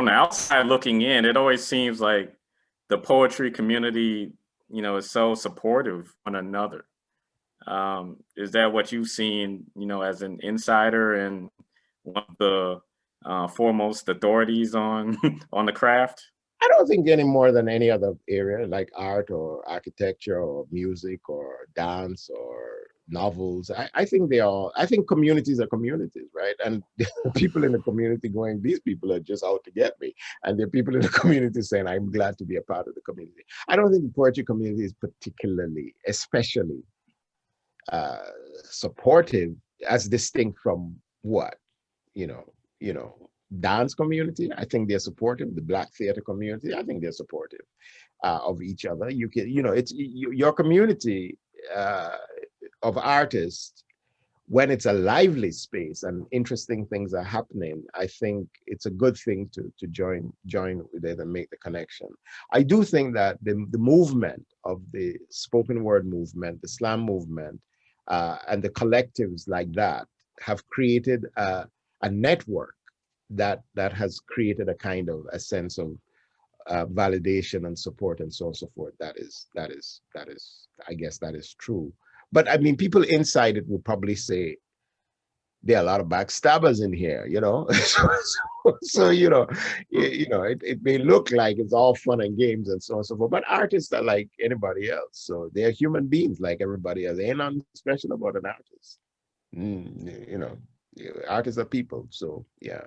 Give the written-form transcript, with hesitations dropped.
the outside looking in, it always seems like the poetry community, is so supportive of one another. Is that what you've seen, as an insider and one of the foremost authorities on on the craft? I don't think any more than any other area like art or architecture or music or dance or novels. I think I think communities are communities, right? And people in the community going, these people are just out to get me. And there are people in the community saying, I'm glad to be a part of the community. I don't think the poetry community is particularly, especially supportive as distinct from what, you know, you know, dance community. I think they're supportive. The Black theater community, I think they're supportive of each other. You can, it's your community of artists. When it's a lively space and interesting things are happening, I think it's a good thing to join with it and make the connection. I do think that the movement of the spoken word movement, the slam movement, and the collectives like that have created a network that has created a kind of a sense of validation and support and so on and so forth. That is, I guess that is true. But I mean, people inside it would probably say there are a lot of backstabbers in here, so it may look like it's all fun and games and so on and so forth. But artists are like anybody else, so they're human beings like everybody else. Ain't nothing special about an artist. Artists are people. So yeah.